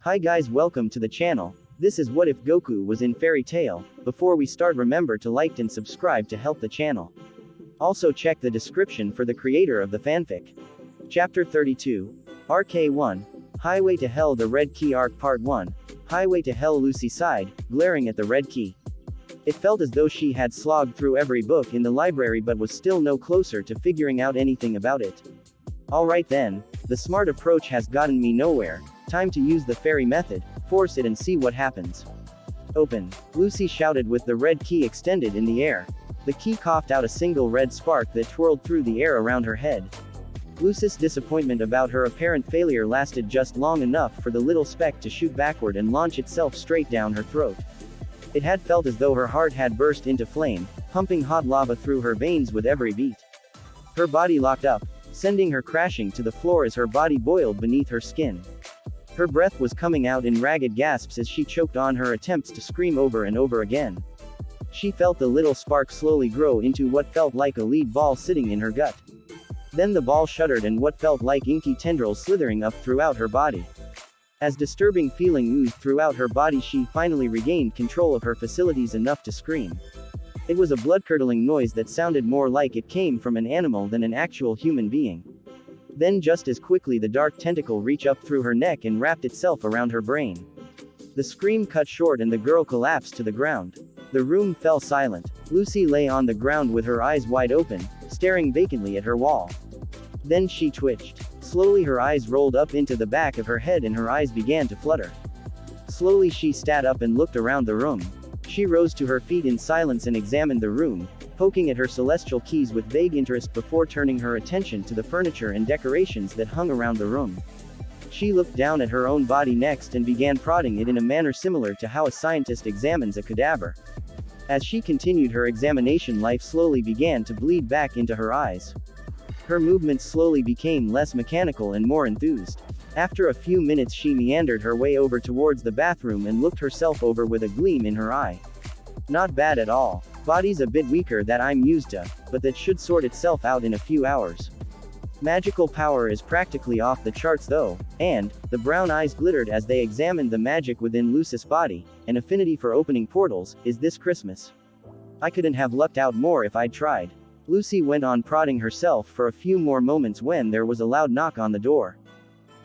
Hi guys, welcome to the channel. This is What If Goku Was in Fairy Tail. Before we start, remember to like and subscribe to help the channel. Also check the description for the creator of the fanfic. Chapter 32. RK1. Highway to Hell, the Red Key Arc Part 1. Highway to Hell. Lucy sighed, glaring at the red key. It felt as though she had slogged through every book in the library but was still no closer to figuring out anything about it. Alright then, the smart approach has gotten me nowhere. Time to use the fairy method, force it and see what happens. Open, Lucy shouted with the red key extended in the air. The key coughed out a single red spark that twirled through the air around her head. Lucy's disappointment about her apparent failure lasted just long enough for the little speck to shoot backward and launch itself straight down her throat. It had felt as though her heart had burst into flame, pumping hot lava through her veins with every beat. Her body locked up, sending her crashing to the floor as her body boiled beneath her skin. Her breath was coming out in ragged gasps as she choked on her attempts to scream over and over again. She felt the little spark slowly grow into what felt like a lead ball sitting in her gut. Then the ball shuddered and what felt like inky tendrils slithering up throughout her body. As disturbing feeling oozed throughout her body, she finally regained control of her faculties enough to scream. It was a blood-curdling noise that sounded more like it came from an animal than an actual human being. Then just as quickly the dark tentacle reached up through her neck and wrapped itself around her brain. The scream cut short and the girl collapsed to the ground. The room fell silent. Lucy lay on the ground with her eyes wide open, staring vacantly at her wall. Then she twitched. Slowly her eyes rolled up into the back of her head and her eyes began to flutter. Slowly she sat up and looked around the room. She rose to her feet in silence and examined the room, poking at her celestial keys with vague interest before turning her attention to the furniture and decorations that hung around the room. She looked down at her own body next and began prodding it in a manner similar to how a scientist examines a cadaver. As she continued her examination, life slowly began to bleed back into her eyes. Her movements slowly became less mechanical and more enthused. After a few minutes she meandered her way over towards the bathroom and looked herself over with a gleam in her eye. Not bad at all. Body's a bit weaker that I'm used to, but that should sort itself out in a few hours. Magical power is practically off the charts though, and, the brown eyes glittered as they examined the magic within Lucy's body. An affinity for opening portals, is this Christmas? I couldn't have lucked out more if I'd tried. Lucy went on prodding herself for a few more moments when there was a loud knock on the door.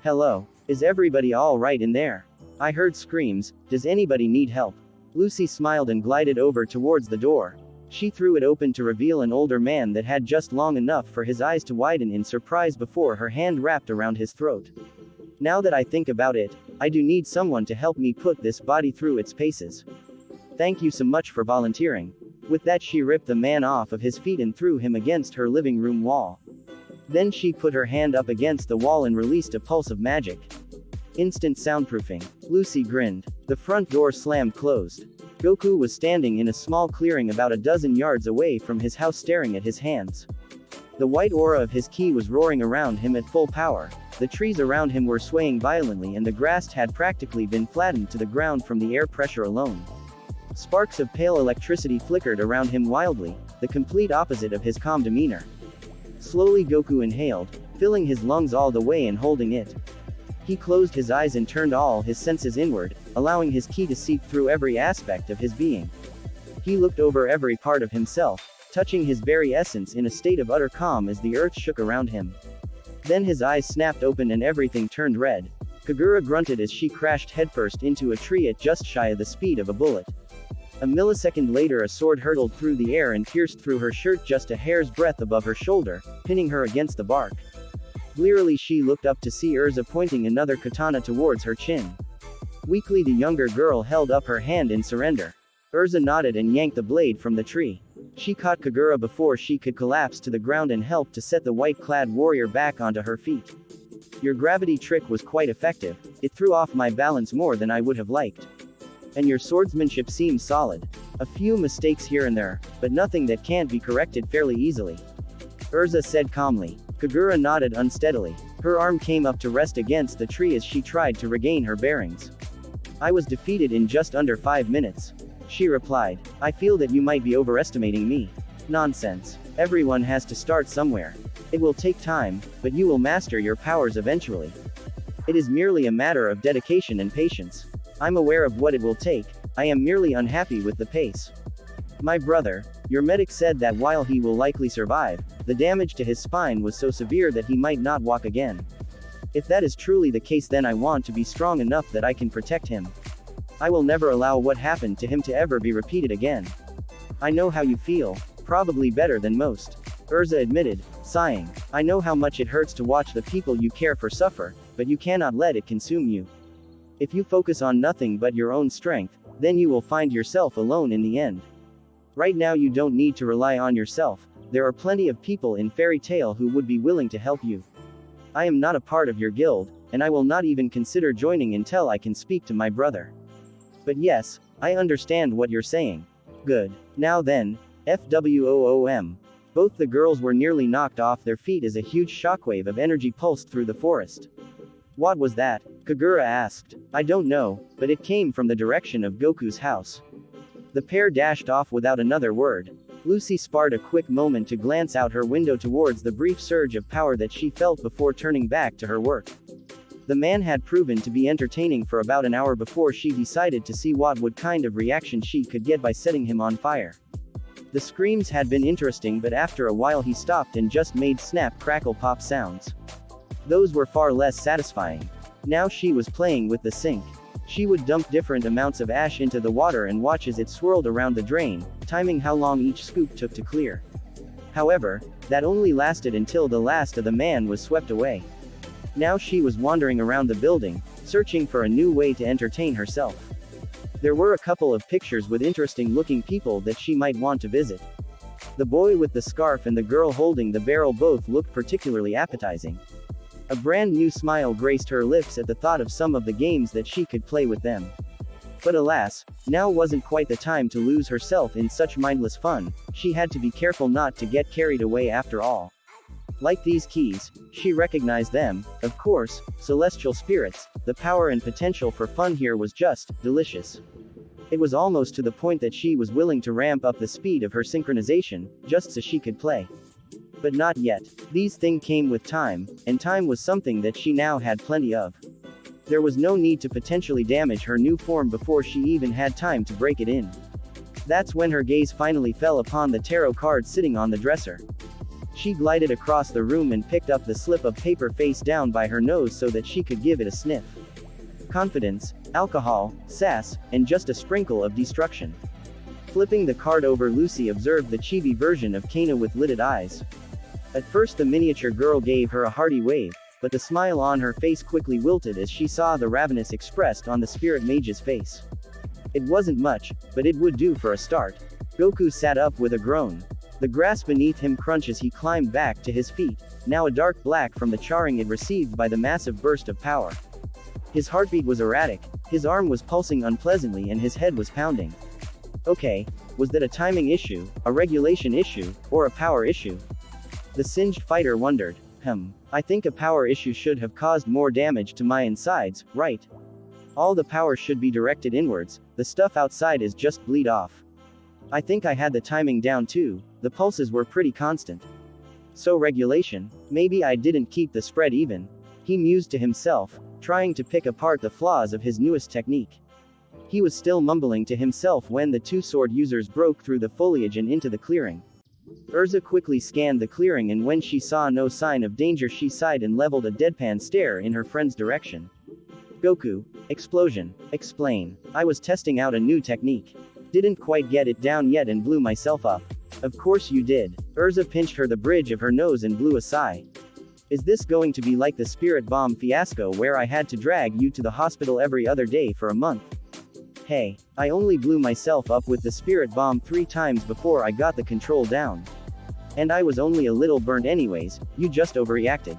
Hello? Is everybody all right in there? I heard screams. Does anybody need help? Lucy smiled and glided over towards the door. She threw it open to reveal an older man that had just long enough for his eyes to widen in surprise before her hand wrapped around his throat. Now that I think about it, I do need someone to help me put this body through its paces. Thank you so much for volunteering. With that she ripped the man off of his feet and threw him against her living room wall. Then she put her hand up against the wall and released a pulse of magic. Instant soundproofing. Lucy grinned. The front door slammed closed. Goku was standing in a small clearing about a dozen yards away from his house staring at his hands. The white aura of his ki was roaring around him at full power. The trees around him were swaying violently and the grass had practically been flattened to the ground from the air pressure alone. Sparks of pale electricity flickered around him wildly, the complete opposite of his calm demeanor. Slowly Goku inhaled, filling his lungs all the way and holding it. He closed his eyes and turned all his senses inward, allowing his ki to seep through every aspect of his being. He looked over every part of himself, touching his very essence in a state of utter calm as the earth shook around him. Then his eyes snapped open and everything turned red. Kagura grunted as she crashed headfirst into a tree at just shy of the speed of a bullet. A millisecond later a sword hurtled through the air and pierced through her shirt just a hair's breadth above her shoulder, pinning her against the bark. Blearily she looked up to see Urza pointing another katana towards her chin. Weakly the younger girl held up her hand in surrender. Urza nodded and yanked the blade from the tree. She caught Kagura before she could collapse to the ground and helped to set the white-clad warrior back onto her feet. Your gravity trick was quite effective. It threw off my balance more than I would have liked. And your swordsmanship seems solid. A few mistakes here and there, but nothing that can't be corrected fairly easily. Urza said calmly. Kagura nodded unsteadily. Her arm came up to rest against the tree as she tried to regain her bearings. I was defeated in just under 5 minutes. She replied. I feel that you might be overestimating me. Nonsense. Everyone has to start somewhere. It will take time, but you will master your powers eventually. It is merely a matter of dedication and patience. I'm aware of what it will take, I am merely unhappy with the pace. My brother, your medic said that while he will likely survive, the damage to his spine was so severe that he might not walk again. If that is truly the case, then I want to be strong enough that I can protect him. I will never allow what happened to him to ever be repeated again. I know how you feel, probably better than most. Urza admitted, sighing. I know how much it hurts to watch the people you care for suffer, but you cannot let it consume you. If you focus on nothing but your own strength, then you will find yourself alone in the end. Right now you don't need to rely on yourself, there are plenty of people in Fairy Tail who would be willing to help you. I am not a part of your guild, and I will not even consider joining until I can speak to my brother. But yes, I understand what you're saying. Good. Now then, FWOOM. Both the girls were nearly knocked off their feet as a huge shockwave of energy pulsed through the forest. What was that? Kagura asked. I don't know, but it came from the direction of Goku's house. The pair dashed off without another word. Lucy spared a quick moment to glance out her window towards the brief surge of power that she felt before turning back to her work. The man had proven to be entertaining for about an hour before she decided to see what kind of reaction she could get by setting him on fire. The screams had been interesting, but after a while he stopped and just made snap crackle pop sounds. Those were far less satisfying. Now she was playing with the sink. She would dump different amounts of ash into the water and watch as it swirled around the drain, timing how long each scoop took to clear. However, that only lasted until the last of the man was swept away. Now she was wandering around the building, searching for a new way to entertain herself. There were a couple of pictures with interesting looking people that she might want to visit. The boy with the scarf and the girl holding the barrel both looked particularly appetizing. A brand new smile graced her lips at the thought of some of the games that she could play with them. But alas, now wasn't quite the time to lose herself in such mindless fun, she had to be careful not to get carried away after all. Like these keys, she recognized them, of course, celestial spirits, the power and potential for fun here was just delicious. It was almost to the point that she was willing to ramp up the speed of her synchronization, just so she could play. But not yet. These things came with time, and time was something that she now had plenty of. There was no need to potentially damage her new form before she even had time to break it in. That's when her gaze finally fell upon the tarot card sitting on the dresser. She glided across the room and picked up the slip of paper face down by her nose so that she could give it a sniff. Confidence, alcohol, sass, and just a sprinkle of destruction. Flipping the card over, Lucy observed the chibi version of Kana with lidded eyes. At first the miniature girl gave her a hearty wave, but the smile on her face quickly wilted as she saw the ravenous expressed on the spirit mage's face. It wasn't much, but it would do for a start. Goku sat up with a groan. The grass beneath him crunched as he climbed back to his feet, now a dark black from the charring it received by the massive burst of power. His heartbeat was erratic, his arm was pulsing unpleasantly and his head was pounding. Okay, was that a timing issue, a regulation issue, or a power issue? The singed fighter wondered. I think a power issue should have caused more damage to my insides, right? All the power should be directed inwards, the stuff outside is just bleed off. I think I had the timing down too, the pulses were pretty constant. So regulation, maybe I didn't keep the spread even. He mused to himself, trying to pick apart the flaws of his newest technique. He was still mumbling to himself when the two sword users broke through the foliage and into the clearing. Urza quickly scanned the clearing, and when she saw no sign of danger she sighed and leveled a deadpan stare in her friend's direction. Goku, explosion, explain. I was testing out a new technique. Didn't quite get it down yet and blew myself up. Of course you did. Urza pinched her the bridge of her nose and blew a sigh. Is this going to be like the spirit bomb fiasco where I had to drag you to the hospital every other day for a month? Hey, I only blew myself up with the spirit bomb 3 times before I got the control down. And I was only a little burned anyways, you just overreacted.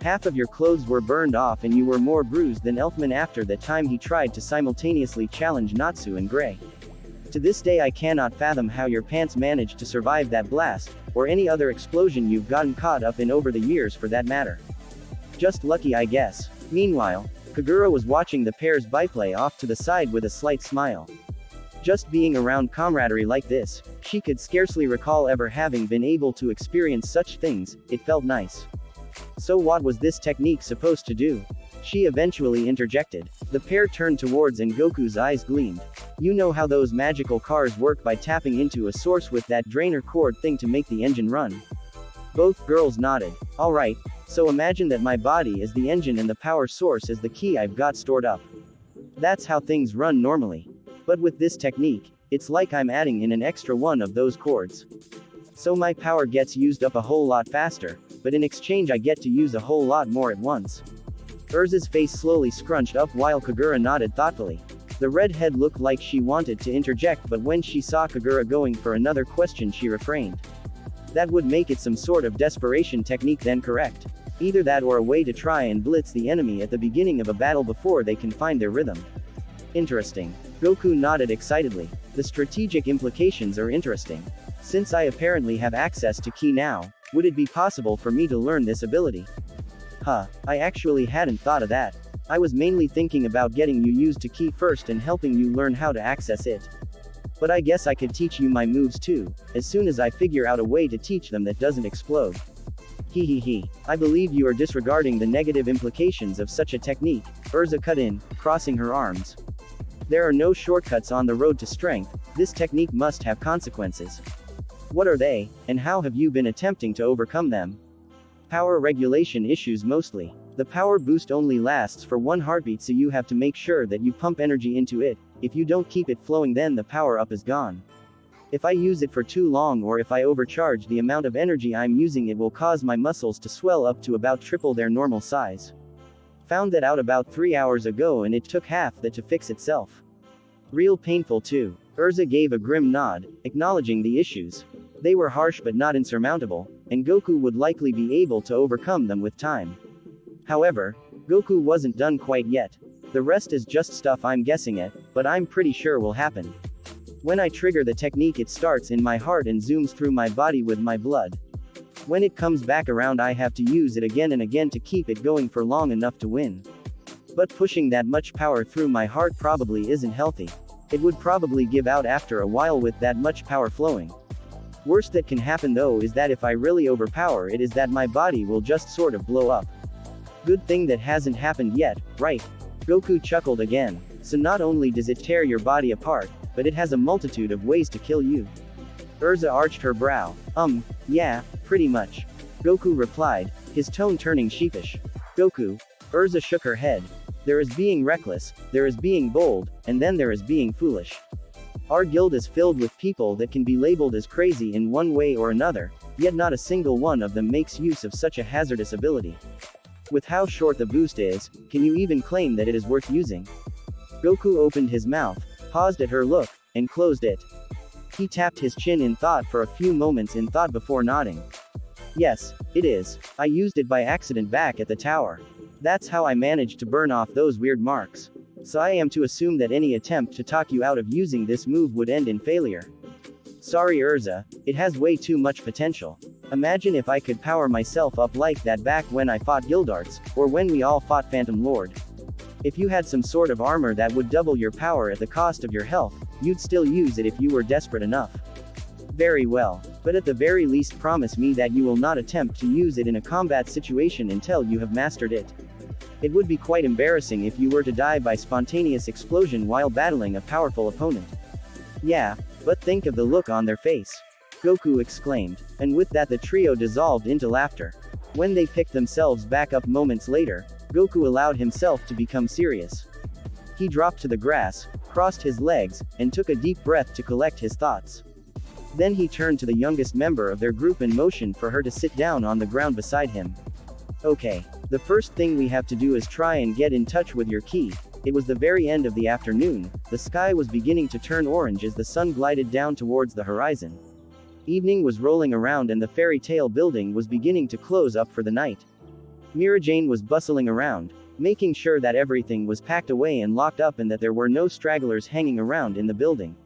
Half of your clothes were burned off and you were more bruised than Elfman after that time he tried to simultaneously challenge Natsu and Gray. To this day I cannot fathom how your pants managed to survive that blast, or any other explosion you've gotten caught up in over the years for that matter. Just lucky I guess. Meanwhile, Kagura was watching the pair's byplay off to the side with a slight smile. Just being around camaraderie like this, she could scarcely recall ever having been able to experience such things, it felt nice. So what was this technique supposed to do? She eventually interjected. The pair turned towards and Goku's eyes gleamed. You know how those magical cars work by tapping into a source with that drainer cord thing to make the engine run. Both girls nodded. Alright, so imagine that my body is the engine and the power source is the key I've got stored up. That's how things run normally. But with this technique, it's like I'm adding in an extra one of those cords. So my power gets used up a whole lot faster, but in exchange I get to use a whole lot more at once. Urza's face slowly scrunched up while Kagura nodded thoughtfully. The redhead looked like she wanted to interject, but when she saw Kagura going for another question she refrained. That would make it some sort of desperation technique then, correct? Either that or a way to try and blitz the enemy at the beginning of a battle before they can find their rhythm. Interesting. Goku nodded excitedly. The strategic implications are interesting. Since I apparently have access to Ki now, would it be possible for me to learn this ability? I actually hadn't thought of that. I was mainly thinking about getting you used to Ki first and helping you learn how to access it. But I guess I could teach you my moves too, as soon as I figure out a way to teach them that doesn't explode. He. I believe you are disregarding the negative implications of such a technique, Urza cut in, crossing her arms. There are no shortcuts on the road to strength, this technique must have consequences. What are they, and how have you been attempting to overcome them? Power regulation issues mostly. The power boost only lasts for one heartbeat, so you have to make sure that you pump energy into it. If you don't keep it flowing, then the power up is gone. If I use it for too long or if I overcharge the amount of energy I'm using, it will cause my muscles to swell up to about triple their normal size. Found that out about 3 hours ago and it took half that to fix itself. Real painful too. Urza gave a grim nod, acknowledging the issues. They were harsh but not insurmountable, and Goku would likely be able to overcome them with time. However, Goku wasn't done quite yet. The rest is just stuff I'm guessing at, but I'm pretty sure will happen. When I trigger the technique, it starts in my heart and zooms through my body with my blood. When it comes back around, I have to use it again and again to keep it going for long enough to win. But pushing that much power through my heart probably isn't healthy. It would probably give out after a while with that much power flowing. Worst that can happen though is that if I really overpower it, is that my body will just sort of blow up. Good thing that hasn't happened yet, right? Goku chuckled again. So not only does it tear your body apart, but it has a multitude of ways to kill you. Urza arched her brow. Yeah, pretty much. Goku replied, his tone turning sheepish. Goku. Urza shook her head. There is being reckless, there is being bold, and then there is being foolish. Our guild is filled with people that can be labeled as crazy in one way or another, yet not a single one of them makes use of such a hazardous ability. With how short the boost is, can you even claim that it is worth using? Goku opened his mouth, paused at her look, and closed it. He tapped his chin in thought for a few moments in thought before nodding. Yes, it is. I used it by accident back at the tower. That's how I managed to burn off those weird marks. So I am to assume that any attempt to talk you out of using this move would end in failure. Sorry Urza, it has way too much potential. Imagine if I could power myself up like that back when I fought Gildarts, or when we all fought Phantom Lord. If you had some sort of armor that would double your power at the cost of your health, you'd still use it if you were desperate enough. Very well, but at the very least promise me that you will not attempt to use it in a combat situation until you have mastered it. It would be quite embarrassing if you were to die by spontaneous explosion while battling a powerful opponent. Yeah, but think of the look on their face. Goku exclaimed, and with that the trio dissolved into laughter. When they picked themselves back up moments later, Goku allowed himself to become serious. He dropped to the grass, crossed his legs, and took a deep breath to collect his thoughts. Then he turned to the youngest member of their group and motioned for her to sit down on the ground beside him. Okay, the first thing we have to do is try and get in touch with your Ki. It was the very end of the afternoon, the sky was beginning to turn orange as the sun glided down towards the horizon. Evening was rolling around and the fairy tale building was beginning to close up for the night. Mirajane was bustling around, making sure that everything was packed away and locked up and that there were no stragglers hanging around in the building.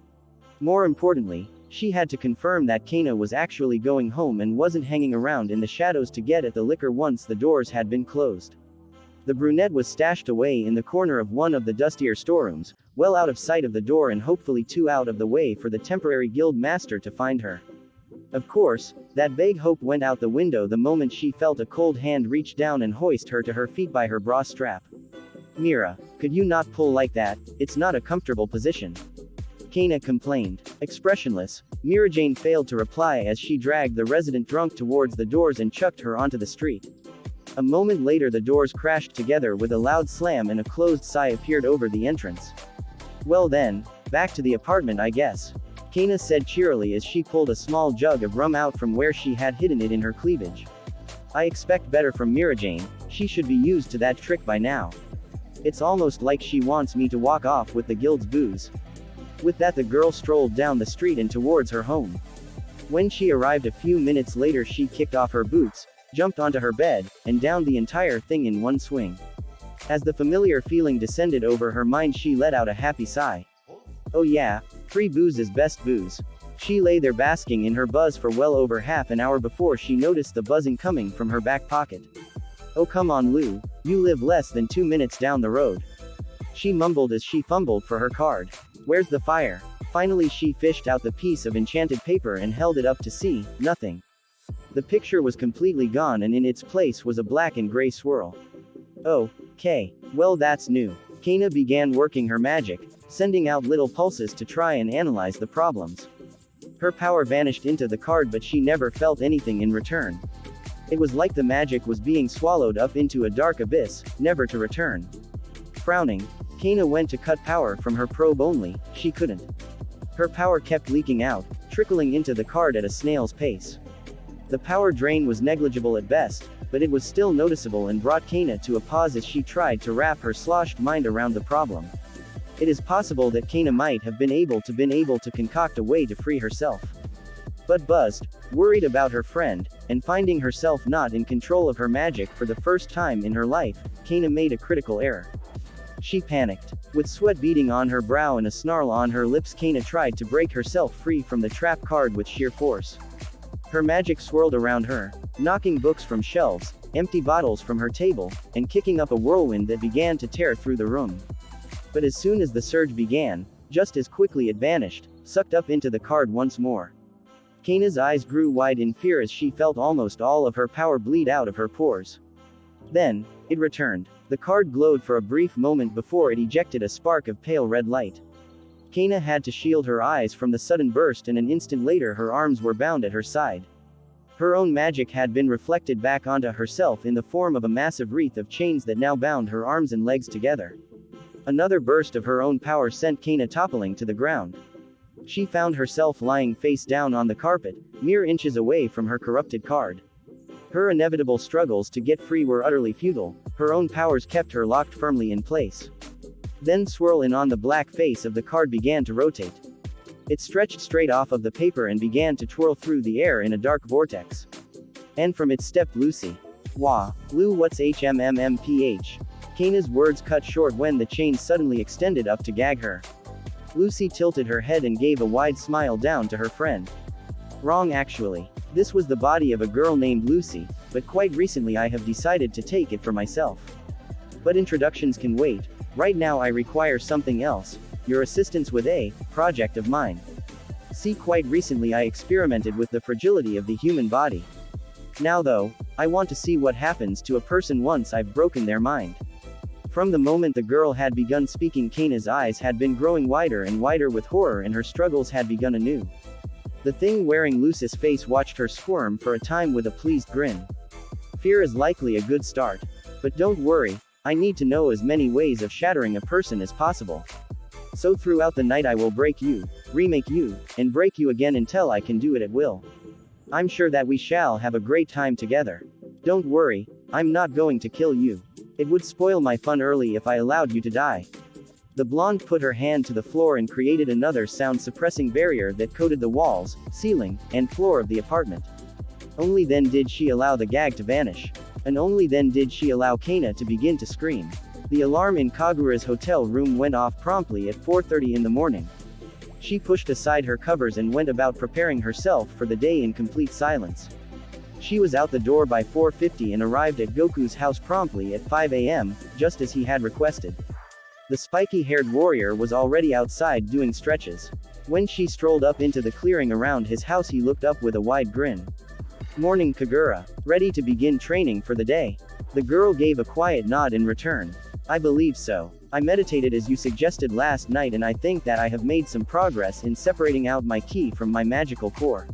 More importantly, she had to confirm that Kano was actually going home and wasn't hanging around in the shadows to get at the liquor once the doors had been closed. The brunette was stashed away in the corner of one of the dustier storerooms, well out of sight of the door and hopefully too out of the way for the temporary guild master to find her. Of course, that vague hope went out the window the moment she felt a cold hand reach down and hoist her to her feet by her bra strap. Mira, could you not pull like that? It's not a comfortable position. Kana complained. Expressionless, Mira Jane failed to reply as she dragged the resident drunk towards the doors and chucked her onto the street. A moment later the doors crashed together with a loud slam and a closed sigh appeared over the entrance. Well then, back to the apartment I guess. Kana said cheerily as she pulled a small jug of rum out from where she had hidden it in her cleavage. I expect better from Mira Jane, she should be used to that trick by now. It's almost like she wants me to walk off with the guild's booze. With that the girl strolled down the street and towards her home. When she arrived a few minutes later she kicked off her boots, jumped onto her bed, and downed the entire thing in one swing. As the familiar feeling descended over her mind she let out a happy sigh. Oh yeah, free booze is best booze. She lay there basking in her buzz for well over half an hour before she noticed the buzzing coming from her back pocket. Oh come on Lou, you live less than 2 minutes down the road. She mumbled as she fumbled for her card. Where's the fire? Finally she fished out the piece of enchanted paper and held it up to see, nothing. The picture was completely gone and in its place was a black and gray swirl. Oh, okay, well that's new. Kana began working her magic, sending out little pulses to try and analyze the problems. Her power vanished into the card but she never felt anything in return. It was like the magic was being swallowed up into a dark abyss, never to return. Frowning, Kana went to cut power from her probe only, she couldn't. Her power kept leaking out, trickling into the card at a snail's pace. The power drain was negligible at best, but it was still noticeable and brought Kana to a pause as she tried to wrap her sloshed mind around the problem. It is possible that Kana might have been able to concoct a way to free herself. But buzzed, worried about her friend, and finding herself not in control of her magic for the first time in her life, Kana made a critical error. She panicked. With sweat beading on her brow and a snarl on her lips Kana tried to break herself free from the trap card with sheer force. Her magic swirled around her, knocking books from shelves, empty bottles from her table, and kicking up a whirlwind that began to tear through the room. But as soon as the surge began, just as quickly it vanished, sucked up into the card once more. Kana's eyes grew wide in fear as she felt almost all of her power bleed out of her pores. Then, it returned. The card glowed for a brief moment before it ejected a spark of pale red light. Kana had to shield her eyes from the sudden burst and an instant later her arms were bound at her side. Her own magic had been reflected back onto herself in the form of a massive wreath of chains that now bound her arms and legs together. Another burst of her own power sent Kana toppling to the ground. She found herself lying face down on the carpet, mere inches away from her corrupted card. Her inevitable struggles to get free were utterly futile, her own powers kept her locked firmly in place. Then swirl in on the black face of the card began to rotate. It stretched straight off of the paper and began to twirl through the air in a dark vortex. And from it stepped Lucy. Wah, Lou what's HMMMPH? Kana's words cut short when the chain suddenly extended up to gag her. Lucy tilted her head and gave a wide smile down to her friend. Wrong actually. This was the body of a girl named Lucy, but quite recently I have decided to take it for myself. But introductions can wait. Right now I require something else, your assistance with a project of mine. See, quite recently I experimented with the fragility of the human body. Now though, I want to see what happens to a person once I've broken their mind. From the moment the girl had begun speaking, Kana's eyes had been growing wider and wider with horror and her struggles had begun anew. The thing wearing Lucy's face watched her squirm for a time with a pleased grin. Fear is likely a good start. But don't worry, I need to know as many ways of shattering a person as possible. So throughout the night I will break you, remake you, and break you again until I can do it at will. I'm sure that we shall have a great time together. Don't worry, I'm not going to kill you. It would spoil my fun early if I allowed you to die. The blonde put her hand to the floor and created another sound-suppressing barrier that coated the walls, ceiling, and floor of the apartment. Only then did she allow the gag to vanish. And only then did she allow Kana to begin to scream. The alarm in Kagura's hotel room went off promptly at 4:30 in the morning. She pushed aside her covers and went about preparing herself for the day in complete silence. She was out the door by 4:50 and arrived at Goku's house promptly at 5 a.m., just as he had requested. The spiky-haired warrior was already outside doing stretches. When she strolled up into the clearing around his house he looked up with a wide grin. Morning Kagura. Ready to begin training for the day? The girl gave a quiet nod in return. I believe so. I meditated as you suggested last night, and I think that I have made some progress in separating out my ki from my magical core.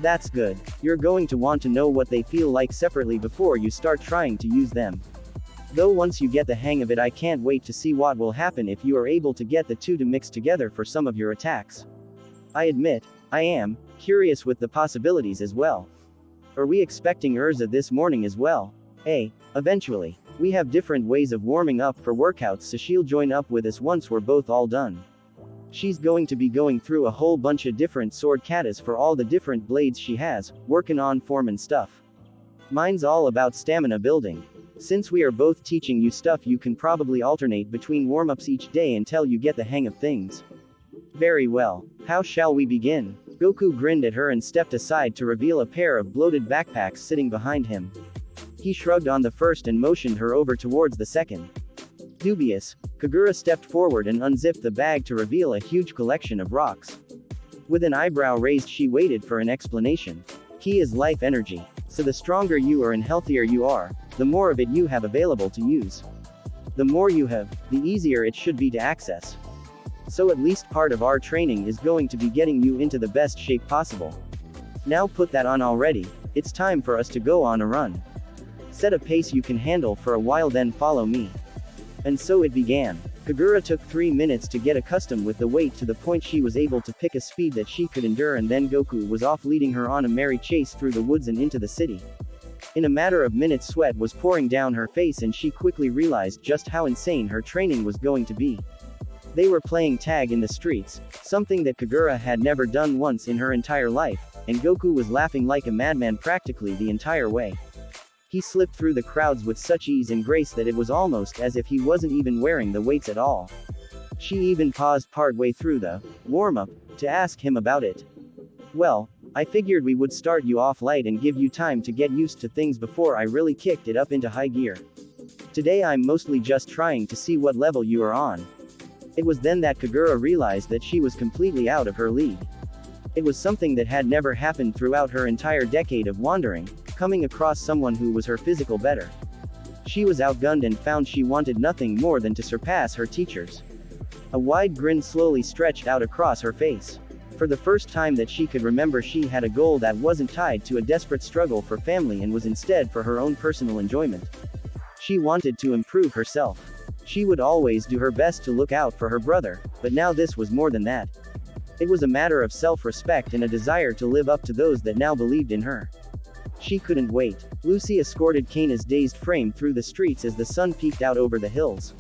That's good. You're going to want to know what they feel like separately before you start trying to use them. Though once you get the hang of it, I can't wait to see what will happen if you are able to get the two to mix together for some of your attacks. I admit, I am curious with the possibilities as well. Are we expecting Urza this morning as well? Eventually. We have different ways of warming up for workouts, so she'll join up with us once we're both all done. She's going to be going through a whole bunch of different sword katas for all the different blades she has, working on form and stuff. Mine's all about stamina building. Since we are both teaching you stuff, you can probably alternate between warm-ups each day until you get the hang of things. Very well. How shall we begin? Goku grinned at her and stepped aside to reveal a pair of bloated backpacks sitting behind him. He shrugged on the first and motioned her over towards the second. Dubious, Kagura stepped forward and unzipped the bag to reveal a huge collection of rocks. With an eyebrow raised, she waited for an explanation. Ki is life energy, so the stronger you are and healthier you are, the more of it you have available to use. The more you have, the easier it should be to access. So at least part of our training is going to be getting you into the best shape possible. Now put that on already, it's time for us to go on a run. Set a pace you can handle for a while, then follow me. And so it began. Kagura took 3 minutes to get accustomed with the weight to the point she was able to pick a speed that she could endure, and then Goku was off leading her on a merry chase through the woods and into the city. In a matter of minutes, sweat was pouring down her face and she quickly realized just how insane her training was going to be. They were playing tag in the streets, something that Kagura had never done once in her entire life, and Goku was laughing like a madman practically the entire way. He slipped through the crowds with such ease and grace that it was almost as if he wasn't even wearing the weights at all. She even paused partway through the warm-up to ask him about it. Well, I figured we would start you off light and give you time to get used to things before I really kicked it up into high gear. Today I'm mostly just trying to see what level you are on. It was then that Kagura realized that she was completely out of her league. It was something that had never happened throughout her entire decade of wandering, coming across someone who was her physical better. She was outgunned and found she wanted nothing more than to surpass her teachers. A wide grin slowly stretched out across her face. For the first time that she could remember, she had a goal that wasn't tied to a desperate struggle for family and was instead for her own personal enjoyment. She wanted to improve herself. She would always do her best to look out for her brother, but now this was more than that. It was a matter of self-respect and a desire to live up to those that now believed in her. She couldn't wait. Lucy escorted Kaina's dazed frame through the streets as the sun peeked out over the hills.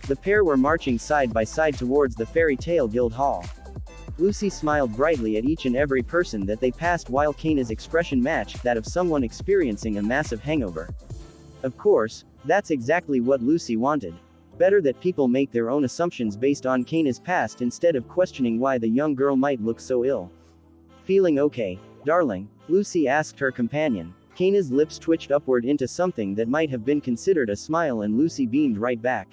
The pair were marching side by side towards the Fairy Tale Guild Hall. Lucy smiled brightly at each and every person that they passed, while Kaina's expression matched that of someone experiencing a massive hangover. Of course, that's exactly what Lucy wanted. Better that people make their own assumptions based on Kaina's past instead of questioning why the young girl might look so ill. Feeling okay, darling? Lucy asked her companion. Kaina's lips twitched upward into something that might have been considered a smile, and Lucy beamed right back.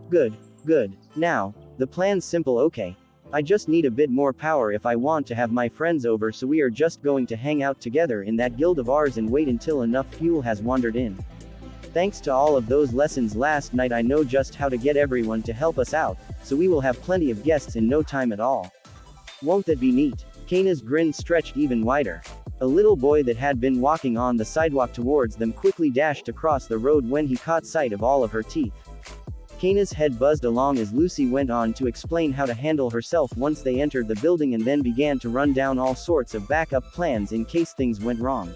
Good, good. Now, the plan's simple, okay? I just need a bit more power if I want to have my friends over, so we are just going to hang out together in that guild of ours and wait until enough fuel has wandered in. Thanks to all of those lessons last night, I know just how to get everyone to help us out, so we will have plenty of guests in no time at all. Won't that be neat? Kaina's grin stretched even wider. A little boy that had been walking on the sidewalk towards them quickly dashed across the road when he caught sight of all of her teeth. Kaina's head buzzed along as Lucy went on to explain how to handle herself once they entered the building, and then began to run down all sorts of backup plans in case things went wrong.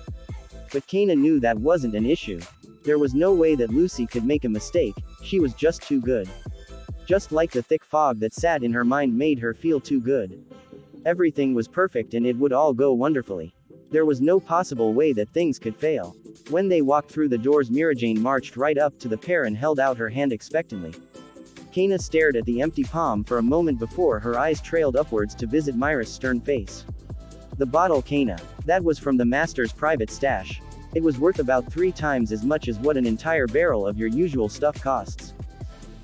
But Kaina knew that wasn't an issue. There was no way that Lucy could make a mistake, she was just too good. Just like the thick fog that sat in her mind made her feel too good. Everything was perfect and it would all go wonderfully. There was no possible way that things could fail. When they walked through the doors, Mirajane marched right up to the pair and held out her hand expectantly. Kaina stared at the empty palm for a moment before her eyes trailed upwards to visit Myra's stern face. The bottle, Kaina. That was from the master's private stash. It was worth about 3 times as much as what an entire barrel of your usual stuff costs.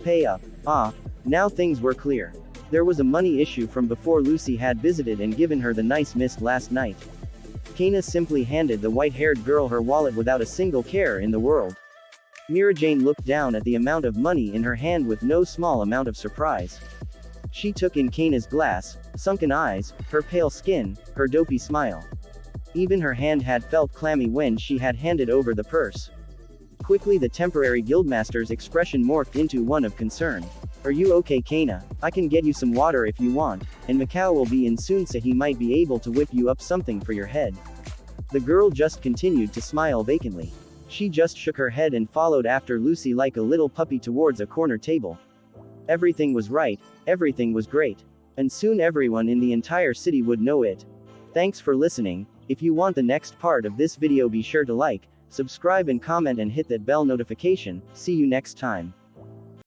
Pay up. Ah, now things were clear. There was a money issue from before Lucy had visited and given her the nice mist last night. Kaina simply handed the white-haired girl her wallet without a single care in the world. Mirajane looked down at the amount of money in her hand with no small amount of surprise. She took in Kaina's glass, sunken eyes, her pale skin, her dopey smile. Even her hand had felt clammy when she had handed over the purse. Quickly the temporary guildmaster's expression morphed into one of concern. "Are you okay, Kaina? I can get you some water if you want, and Macau will be in soon so he might be able to whip you up something for your head." The girl just continued to smile vacantly. She just shook her head and followed after Lucy like a little puppy towards a corner table. Everything was right, everything was great. And soon everyone in the entire city would know it. Thanks for listening. If you want the next part of this video, be sure to like, subscribe and comment and hit that bell notification. See you next time.